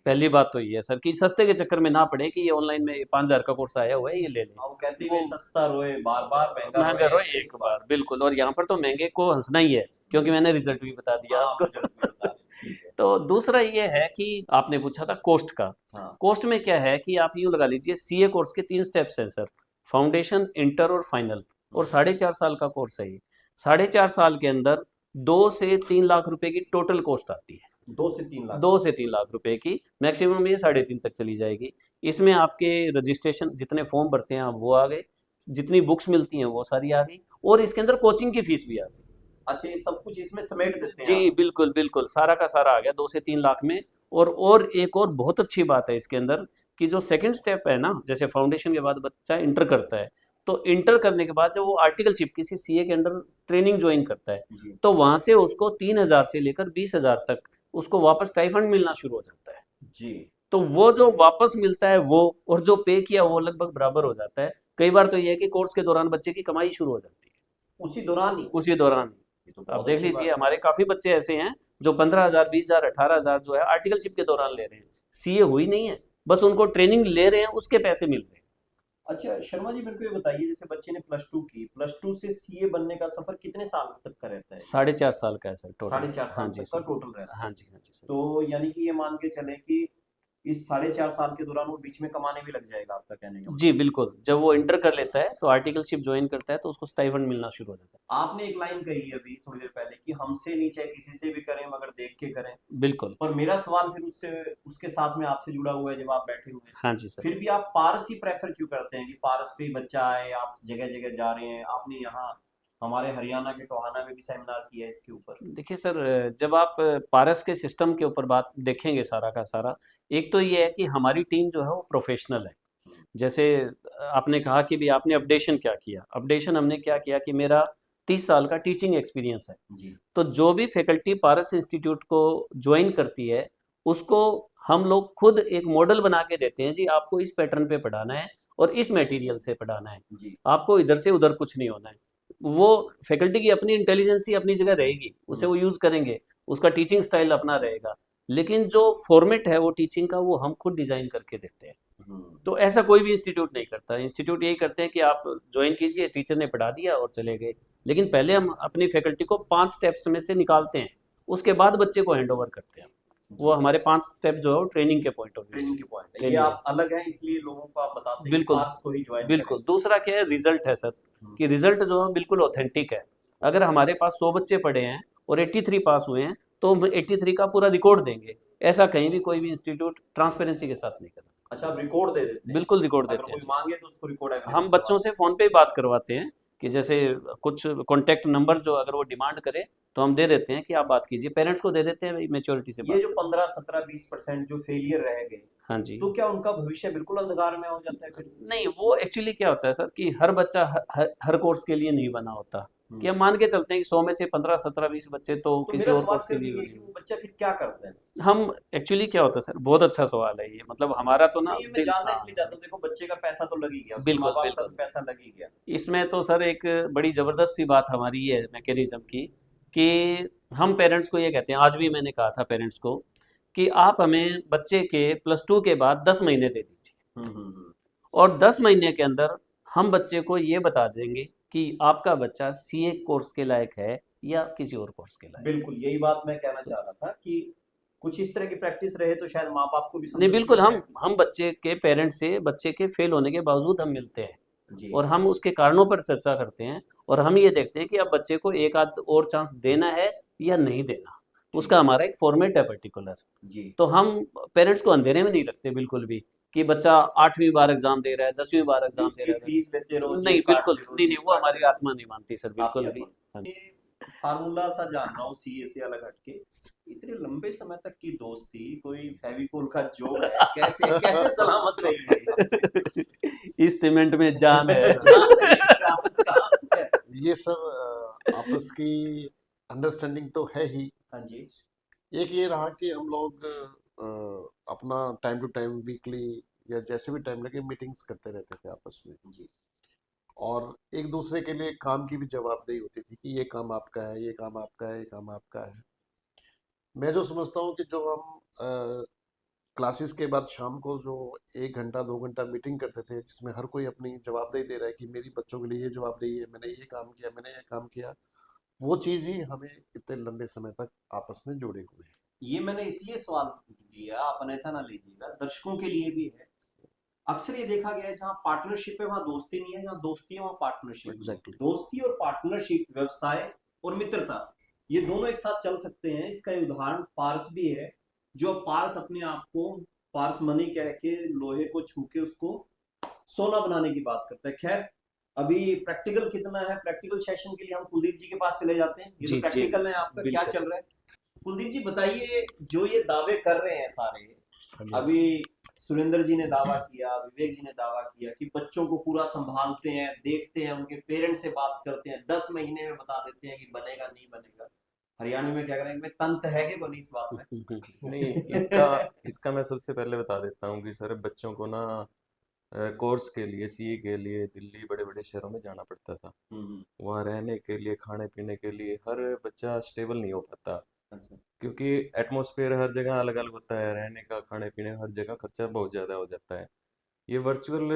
पहली बात तो ये है सर, कि सस्ते के चक्कर में ना पड़े कि ये ऑनलाइन में 5,000 का कोर्स आया हुआ है ये ले लें। वो कहते हैं वो कि सस्ता रोए बार बार, महंगा महंगा रोए रोए एक बार, बिल्कुल। और यहाँ पर तो महंगे को हंसना ही है, क्योंकि मैंने रिजल्ट भी बता दिया हाँ, आपको। बजट भी बता दें। ठीक है। तो दूसरा ये है कि आपने पूछा था कोस्ट का। हाँ कोस्ट में क्या है कि आप यूँ लगा लीजिए, सीए कोर्स के 3 स्टेप्स हैं सर, फाउंडेशन, इंटर और फाइनल। और 4.5 साल का कोर्स है ये। 4.5 साल के अंदर 2 से 3 लाख रुपए की टोटल कॉस्ट आती है। 2 से 3 लाख। 2 से 3 लाख रुपए की, मैक्सिमम ये 3.5 तक चली जाएगी। इसमें आपके रजिस्ट्रेशन, जितने फॉर्म भरते हैं आप वो आ गए, जितनी बुक्स मिलती हैं वो सारी आ गई, और इसके अंदर कोचिंग की फीस भी आ गई। अच्छा, ये सब कुछ इसमें समेट देते हैं जी आप? बिल्कुल बिल्कुल, सारा का सारा आ गया 2 से 3 लाख में। और एक और बहुत अच्छी बात है इसके अंदर, कि जो सेकंड स्टेप है ना, जैसे फाउंडेशन के बाद बच्चा इंटर करता है, तो इंटर करने के बाद जब वो आर्टिकलशिप किसी सीए के अंडर ट्रेनिंग ज्वाइन करता है, जी तो वहां से उसको 3,000 से लेकर 20,000 तक उसको वापस स्टाइफंड मिलना शुरू हो जाता है। जी। तो वो जो वापस मिलता है वो, और जो पे किया वो लगभग बराबर हो जाता है। कई बार तो ये है कि कोर्स के दौरान बच्चे की कमाई शुरू हो जाती है, उसी दौरान ही? उसी दौरान। ये तो आप बहुत देख अच्छी लीजिए, बात हमारे काफी बच्चे ऐसे हैं जो 15,000, 20,000, 18,000 जो है आर्टिकलशिप के दौरान ले रहे हैं। सीए हुई नहीं है, बस उनको ट्रेनिंग ले रहे हैं, उसके पैसे मिल रहे हैं। है। अच्छा शर्मा जी, मेरे को ये बताइए, जैसे बच्चे ने +2 की, +2 से सीए बनने का सफर कितने साल तक का रहता है? 4.5 साल का है सर टोटल। 4.5 साल हाँ जी तक का सर। टोटल रहता है। हाँ जी, हाँ जी सर। तो यानी कि ये मान के चले कि इस 4.5 साल के दौरान वो बीच में कमाने भी लग जाएगा, आपका कहने का जी मतलब। बिल्कुल, जब वो इंटर कर लेता है तो आर्टिकलशिप ज्वाइन करता है तो उसको स्टाइपेंड मिलना शुरू हो जाता आपने एक लाइन कही अभी थोड़ी देर पहले कि हमसे नहीं, चाहे किसी से भी करें, मगर देख के करें। है। बिल्कुल। और मेरा सवाल फिर उससे उसके साथ में आपसे जुड़ा हुआ है, जब आप बैठे हुए हैं, हाँ जी सर। फिर भी आप पारस ही प्रेफर क्यों करते हैं कि पारस पे ही बच्चा आए? आप जगह जगह जा रहे हैं, आपने यहाँ हमारे हरियाणा के टोहाना में भी सेमिनार किया है इसके ऊपर। देखिए सर, जब आप पारस के सिस्टम के ऊपर बात देखेंगे सारा का सारा, एक तो ये है कि हमारी टीम जो है वो प्रोफेशनल है। जैसे आपने कहा कि भी आपने अपडेशन क्या किया, अपडेशन हमने क्या किया कि मेरा 30 साल का टीचिंग एक्सपीरियंस है। जी। तो जो भी फैकल्टी पारस इंस्टीट्यूट को ज्वाइन करती है, उसको हम लोग खुद एक मॉडल बना के देते हैं, जी आपको इस पैटर्न पे पढ़ाना है और इस मटेरियल से पढ़ाना है, जी। आपको इधर से उधर कुछ नहीं होना है। वो फैकल्टी की अपनी इंटेलिजेंसी अपनी जगह रहेगी, उसे वो यूज़ करेंगे, उसका टीचिंग स्टाइल अपना रहेगा, लेकिन जो फॉर्मेट है वो टीचिंग का वो हम खुद डिज़ाइन करके देते हैं। हम्म। तो ऐसा कोई भी इंस्टीट्यूट नहीं करता। इंस्टीट्यूट यही करते हैं कि आप ज्वाइन कीजिए, टीचर ने पढ़ा दिया और चले गए। लेकिन पहले हम अपनी फैकल्टी को 5 स्टेप्स में से निकालते हैं, उसके बाद बच्चे को हैंड ओवर करते हैं। वो जी। हमारे 5 स्टेप जो है वो ट्रेनिंग के पॉइंट ऑफ व्यू ट्रेनिंग से। के पॉइंट है, ये ट्रेनिंग है। आप अलग हैं, इसलिए लोगों को आप बताते हैं कि बिल्कुल, पार्स को ही ज्वाइन करें। बिल्कुल। दूसरा क्या है, रिजल्ट है सर, हम्म। कि रिजल्ट जो है बिल्कुल ऑथेंटिक है। अगर हमारे पास 100 बच्चे पढ़े हैं और 83 पास हुए हैं, तो हम 83 का पूरा रिकॉर्ड देंगे। ऐसा कहीं भी कोई भी इंस्टीट्यूट ट्रांसपेरेंसी के साथ नहीं करता। अच्छा, आप रिकॉर्ड दे देते हैं? बिल्कुल रिकॉर्ड अगर देते हैं कोई जी। मांगे तो उसको रिकॉर्ड अवेलेबल हम करवा बच्चों से फ़ोन पे ही बात करवाते हैं कि जैसे कुछ कॉन्टैक्ट नंबर जो अगर वो डिमांड करे तो हम दे देते हैं कि आप बात कीजिए, पेरेंट्स को दे देते हैं, मैच्योरिटी से दें। ये बात जो करें। 15, 17, 20% जो फेलियर रह गए, हाँ जी। तो क्या उनका भविष्य बिल्कुल अंधकार में हो जाता है फिर? नहीं, वो एक्चुअली क्या होता है सर कि हर बच्चा हर कोर्स के लिए नहीं बना होता। कि हम्म। हम मान के चलते हैं कि 100 में से 15, 17, 20 बच्चे तो तो किसी मेरा और सवाल कोर्स के सिर्फ लिए ये है बने कि हुए वो बच्चा फिर क्या करता है? हैं। हम एक्चुअली क्या होता है सर, बहुत अच्छा सवाल है ये, मतलब हमारा तो ना नहीं, ये मैं दिल, जानना हाँ, इसलिए चाहता हूँ, देखो बच्चे का पैसा तो लग ही गया, उसके माँ बिल्कुल, बाप का तो बिल्कुल। पैसा लग ही गया। इसमें तो सर एक बड़ी ज़बरदस्त सी बात हमारी ये है मैकेनिज्म की, कि हम पेरेंट्स को ये कहते हैं, आज भी मैंने कहा था पेरेंट्स को, कि आप हमें बच्चे के +2 के बाद 10 महीने दे दीजिए, और 10 महीने के अंदर हम बच्चे को ये बता देंगे कि आपका बच्चा सीए कोर्स के लायक है या किसी और कोर्स के लायक। बिल्कुल यही बात मैं कहना चाह रहा था कि कुछ इस तरह की प्रैक्टिस रहे तो शायद माँ बाप को भी नहीं संतुष्टि बिल्कुल, हो जाए। हम बच्चे के पेरेंट्स से बच्चे के फेल होने के बावजूद हम मिलते हैं, जी। और हम उसके कारणों पर चर्चा करते हैं, और हम ये देखते हैं कि अब बच्चे को एक आध और चांस देना है या नहीं देना। ठीक उसका है। हमारा एक फॉर्मेट है पर्टिकुलर। जी। तो हम पेरेंट्स को अंधेरे में नहीं रखते बिल्कुल भी, कि बच्चा 8वीं बार एग्जाम दे रहा है, 10वीं बार जी, एग्जाम दे उसकी रहा है। फीस लेते रहो, नहीं जेब बिल्कुल काटते रहो, नहीं, नहीं, जेब वो काटते हमारी रहो। आत्मा नहीं मानती सर, आपकी बिल्कुल भी। आत्मा हाँ जी। ये फार्मूला सा जान रहा हूँ सीए से अलग हटके, इतने लंबे समय तक की दोस्ती, कोई फेविकोल का जोड़ है, कैसे कैसे सलामत रही है? इस सीमेंट में जान है। जान है, कहाँ से है? ये सब आपस की अंडरस्टैंडिंग तो है ही। हाँ जी। एक ये रहा कि हम लोग अपना टाइम टू टाइम वीकली या जैसे भी टाइम लगे मीटिंग्स करते रहते थे आपस में, जी। और एक दूसरे के लिए काम की भी जवाबदेही होती थी कि ये काम आपका है, ये काम आपका है, ये काम आपका है। मैं जो समझता हूँ कि जो हम क्लासेस के बाद शाम को जो 1 घंटा 2 घंटा मीटिंग करते थे, जिसमें हर कोई अपनी जवाबदेही दे रहा है कि मेरी बच्चों के लिए ये जवाबदेही है, मैंने ये काम किया, मैंने ये काम किया, वो चीज़ ही हमें इतने लंबे समय तक आपस में जोड़े हुए है। ये मैंने इसलिए सवाल दिया, आप अन्यथा ना लीजिएगा, दर्शकों के लिए भी है। अक्सर ये देखा गया है, जहाँ पार्टनरशिप है वहां दोस्ती नहीं है, जहाँ दोस्ती है वहां पार्टनरशिप नहीं है। एग्जैक्टली। दोस्ती और पार्टनरशिप, व्यवसाय और मित्रता, ये दोनों एक साथ चल सकते हैं। इसका एक उदाहरण पारस भी है, जो पारस अपने आप को पारस मनी कह के लोहे को छू के उसको सोना बनाने की बात करता है। खैर, अभी प्रैक्टिकल कितना है, प्रैक्टिकल सेशन के लिए हम कुलदीप जी के पास चले जाते हैं। ये तो जी, जी, प्रैक्टिकल है, आपका क्या बिल्कुल। चल रहा है? कुलदीप जी बताइए, जो ये दावे कर रहे हैं सारे, हाँ जी। अभी सुरेंद्र जी ने दावा किया, विवेक जी ने दावा किया कि बच्चों को पूरा संभालते हैं, देखते हैं, उनके पेरेंट्स से बात करते हैं, 10 महीने में बता देते हैं कि बनेगा नहीं बनेगा। हरियाणा में क्या करेंगे, तंत है कि बनी इस बात में? नहीं, इसका इसका मैं सबसे पहले बता देता हूँ कि सर बच्चों को ना कोर्स के लिए सीए के लिए दिल्ली बड़े बड़े शहरों में जाना पड़ता था। हम्म। वहाँ रहने के लिए, खाने पीने के लिए हर बच्चा स्टेबल नहीं हो पाता, अच्छा। क्योंकि एटमॉस्फेयर हर जगह अलग अलग होता है, रहने का, खाने पीने का, हर जगह खर्चा बहुत ज़्यादा हो जाता है। ये वर्चुअल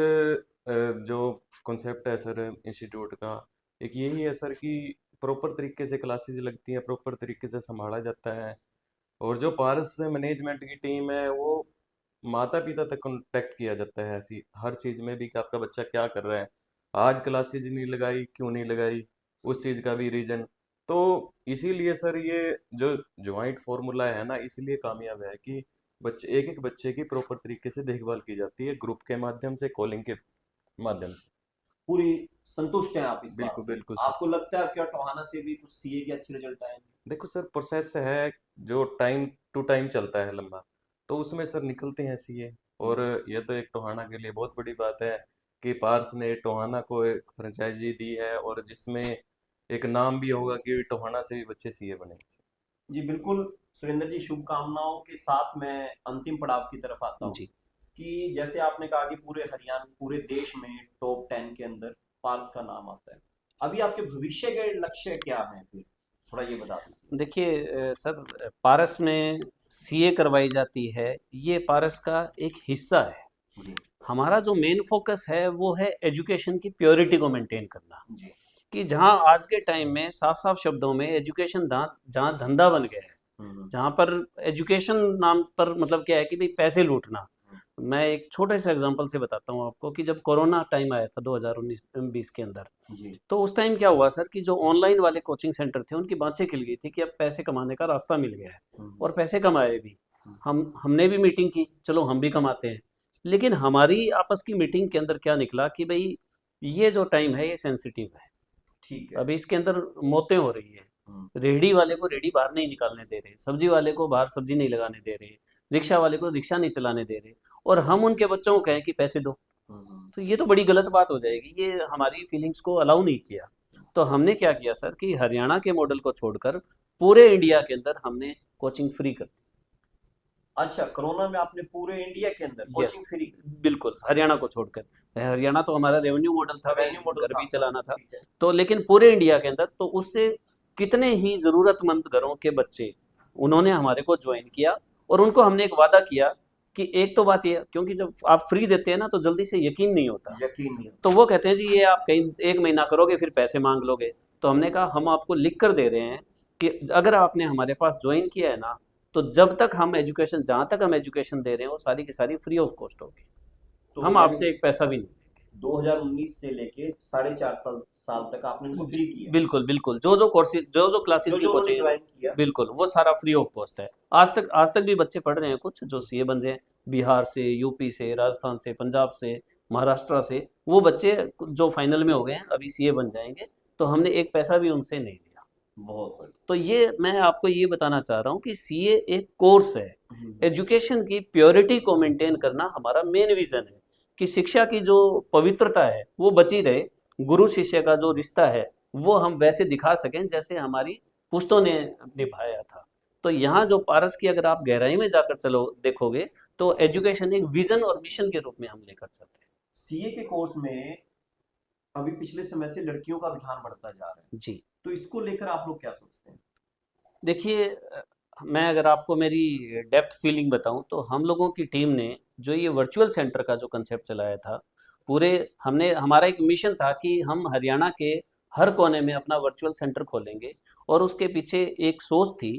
जो कॉन्सेप्ट है सर इंस्टीट्यूट का, एक यही है सर कि प्रॉपर तरीके से क्लासेस लगती हैं, प्रॉपर तरीके से संभाला जाता है। और जो पारस मैनेजमेंट की टीम है वो माता पिता तक कांटेक्ट किया जाता है ऐसी हर चीज़ में भी कि आपका बच्चा क्या कर रहा है, आज क्लासेज नहीं लगाई, क्यों नहीं लगाई, उस चीज़ का भी रीज़न। तो इसीलिए सर ये जो ज्वाइंट फार्मूला है ना, इसलिए कामयाब है कि बच्चे एक एक बच्चे की प्रॉपर तरीके से देखभाल की जाती है, ग्रुप के माध्यम से, कॉलिंग के माध्यम से। पूरी संतुष्ट हैं आप इस बात बिल्कुल से? बिल्कुल सर। आपको लगता है आपके टोहाना से भी कुछ सीए के अच्छे रिजल्ट आएंगे? देखो सर, प्रोसेस है जो टाइम टू टाइम चलता है लंबा, तो उसमें सर निकलते हैं सीए। और ये तो एक टोहाना के लिए बहुत बड़ी बात है कि पार्स ने टोहाना को एक फ्रेंचाइजी दी है, और जिसमें एक नाम भी होगा कि टोहाना से भी बच्चे सीए बनेंगे। जी बिल्कुल सुरेंद्र जी, शुभकामनाओं के साथ मैं अंतिम पड़ाव की तरफ आता हूँ जी। कि जैसे आपने कहा कि पूरे हरियाणा, पूरे देश में टॉप 10 के अंदर पार्स का नाम आता है, अभी आपके भविष्य के लक्ष्य क्या हैं फिर, थोड़ा ये बता दीजिए। देखिए सर, पारस में सीए करवाई जाती है, ये पारस का एक हिस्सा है। जी हमारा जो मेन फोकस है वो है एजुकेशन की प्योरिटी को मेंटेन करना, जी। कि जहाँ आज के टाइम में साफ साफ शब्दों में एजुकेशन जहाँ धंधा बन गया है, जहाँ पर एजुकेशन नाम पर मतलब क्या है कि भाई पैसे लूटना। मैं एक छोटे से एग्जांपल से बताता हूँ आपको कि जब कोरोना टाइम आया था 2019-20 के अंदर, जी तो उस टाइम क्या हुआ सर कि जो ऑनलाइन वाले कोचिंग सेंटर थे उनकी बाँछें खिल गई थी कि अब पैसे कमाने का रास्ता मिल गया है, और पैसे कमाए भी। हमने भी मीटिंग की, चलो हम भी कमाते हैं। लेकिन हमारी आपस की मीटिंग के अंदर क्या निकला कि भाई ये जो टाइम है ये सेंसिटिव है, ठीक है। अभी इसके अंदर मौतें हो रही है। रेहड़ी वाले को रेहड़ी बाहर नहीं निकालने दे रहे, सब्जी वाले को बाहर सब्जी नहीं लगाने दे रहे, रिक्शा वाले को रिक्शा नहीं चलाने दे रहे, और हम उनके बच्चों को कहें कि पैसे दो, तो ये तो बड़ी गलत बात हो जाएगी। ये हमारी फीलिंग्स को अलाउ नहीं किया। तो हमने क्या किया सर कि हरियाणा के मॉडल को छोड़कर पूरे इंडिया के अंदर हमने कोचिंग फ्री कर दी। अच्छा, कोरोना में आपने पूरे इंडिया के अंदर यस, कोचिंग फ्री? बिल्कुल, हरियाणा को छोड़कर। हरियाणा तो हमारा रेवेन्यू मॉडल था, रेवेन्यू मॉडल घर था भी आपका, चलाना था। ठीक है। तो लेकिन पूरे इंडिया के अंदर तो उससे कितने ही ज़रूरतमंद घरों के बच्चे उन्होंने हमारे को ज्वाइन किया, और उनको हमने एक वादा किया कि एक तो बात ये, क्योंकि जब आप फ्री देते हैं ना तो जल्दी से यकीन नहीं होता, यकीन नहीं तो वो कहते हैं जी ये आप कहीं 1 महीना करोगे फिर पैसे मांग लोगे। तो हमने कहा हम आपको लिख कर दे रहे हैं कि अगर आपने हमारे पास ज्वाइन किया है ना, तो जब तक हम एजुकेशन, जहाँ तक हम एजुकेशन दे रहे हैं वो सारी की सारी फ्री ऑफ कॉस्ट होगी, तो हम आपसे एक पैसा भी नहीं लेंगे। 2019 से लेके 4.5 साल तक आपने इनको फ्री किया? बिल्कुल बिल्कुल, जो जो कोर्सेज, जो जो क्लासेस जो की जो उन्होंने कोचिंग, ज्वाइन किया? बिल्कुल वो सारा फ्री ऑफ कॉस्ट है। आज तक भी बच्चे पढ़ रहे हैं, कुछ जो सीए बन रहे हैं बिहार से, यूपी से, राजस्थान से, पंजाब से, महाराष्ट्र से, वो बच्चे जो फाइनल में हो गए हैं अभी सीए बन जाएंगे, तो हमने एक पैसा भी उनसे नहीं लिया। बहुत बढ़िया। तो ये मैं आपको ये बताना चाह रहा हूँ कि सीए एक कोर्स है, एजुकेशन की प्योरिटी को मेंटेन करना हमारा मेन विजन है, कि शिक्षा की जो पवित्रता है वो बची रहे, गुरु शिष्य का जो रिश्ता है वो हम वैसे दिखा सकें जैसे हमारी पुश्तों ने निभाया था। तो यहाँ जो पारस की अगर आप गहराई में जाकर चलो देखोगे तो एजुकेशन एक विजन और मिशन के रूप में हम लेकर चलते हैं। सीए के कोर्स में अभी पिछले समय से लड़कियों का रुझान बढ़ता जा रहा है, जी, तो इसको लेकर आप लोग क्या सोचते हैं? देखिए मैं अगर आपको मेरी डेप्थ फीलिंग बताऊं तो हम लोगों की टीम ने जो ये वर्चुअल सेंटर का जो कंसेप्ट चलाया था, पूरे हमने, हमारा एक मिशन था कि हम हरियाणा के हर कोने में अपना वर्चुअल सेंटर खोलेंगे, और उसके पीछे एक सोच थी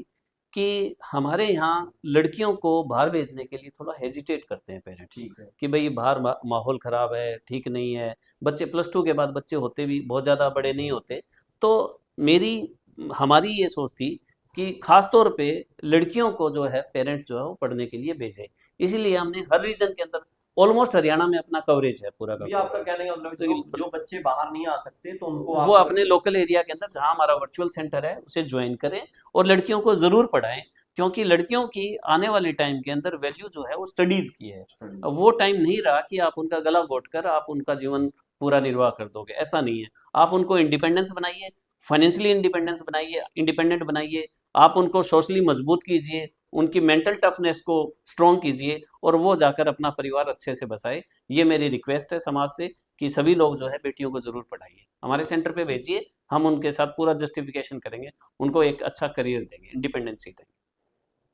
कि हमारे यहाँ लड़कियों को बाहर भेजने के लिए थोड़ा हेजिटेट करते हैं पेरेंट्स, ठीक है। कि भाई बाहर माहौल ख़राब है, ठीक नहीं है, बच्चे +2 के बाद बच्चे होते भी बहुत ज़्यादा बड़े नहीं होते। तो मेरी हमारी ये सोच थी कि खास तौर पे लड़कियों को जो है पेरेंट्स जो है वो पढ़ने के लिए भेजें, इसीलिए हमने हर रीजन के अंदर ऑलमोस्ट हरियाणा में अपना कवरेज है पूरा का भी पूरा। आपका कहने का मतलब तो जो बच्चे बाहर नहीं आ सकते तो उनको वो आप अपने लोकल एरिया के अंदर जहाँ हमारा वर्चुअल सेंटर है उसे ज्वाइन करें, और लड़कियों को ज़रूर पढ़ाएं, क्योंकि लड़कियों की आने वाले टाइम के अंदर वैल्यू जो है वो स्टडीज़ की है। अब वो टाइम नहीं रहा कि आप उनका गला घोट कर आप उनका जीवन पूरा निर्वाह कर दोगे, ऐसा नहीं है। आप उनको इंडिपेंडेंस बनाइए, फाइनेंशियली इंडिपेंडेंस बनाइए, इंडिपेंडेंट बनाइए, आप उनको सोशली मजबूत कीजिए, उनकी मेंटल टफनेस को स्ट्रॉन्ग कीजिए, और वो जाकर अपना परिवार अच्छे से बसाए। ये मेरी रिक्वेस्ट है समाज से कि सभी लोग जो है बेटियों को ज़रूर पढ़ाइए, हमारे सेंटर पे भेजिए, हम उनके साथ पूरा जस्टिफिकेशन करेंगे, उनको एक अच्छा करियर देंगे, इंडिपेंडेंसी देंगे।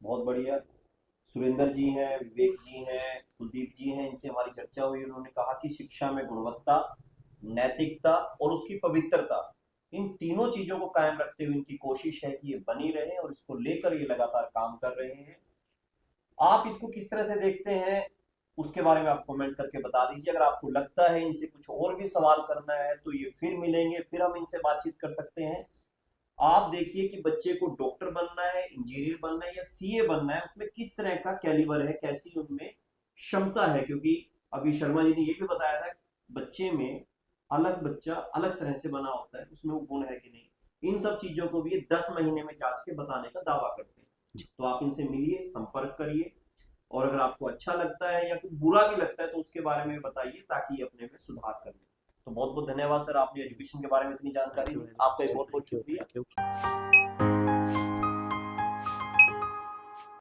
बहुत बढ़िया सुरेंद्र जी हैं, विवेक जी हैं, कुलदीप जी हैं, इनसे हमारी चर्चा हुई। उन्होंने कहा कि शिक्षा में गुणवत्ता, नैतिकता और उसकी पवित्रता, इन तीनों चीजों को कायम रखते हुए इनकी कोशिश है कि ये बनी रहे और इसको लेकर ये लगातार काम कर रहे हैं। आप इसको किस तरह से देखते हैं उसके बारे में आप कमेंट करके बता दीजिए। अगर आपको लगता है इनसे कुछ और भी सवाल करना है तो ये फिर मिलेंगे, फिर हम इनसे बातचीत कर सकते हैं। आप देखिए कि बच्चे को डॉक्टर बनना है, इंजीनियर बनना है या सीए बनना है, उसमें किस तरह का कैलिबर है, कैसी उनमें क्षमता है। क्योंकि अभी शर्मा जी ने ये भी बताया था बच्चे में अलग बच्चा अलग तरह से बना होता है, उसमें वो गुण है कि नहीं। इन सब चीजों को भी 10 महीने में जांच के बताने का दावा करते हैं। तो आप इनसे मिलिए, संपर्क करिए, और अगर आपको अच्छा लगता है या कुछ बुरा भी लगता है तो उसके बारे में बताइए ताकि ये अपने में सुधार कर ले। तो बहुत बहुत धन्यवाद सर, आपने एजुकेशन के बारे में इतनी जानकारी दी। आपका बहुत बहुत शुक्रिया।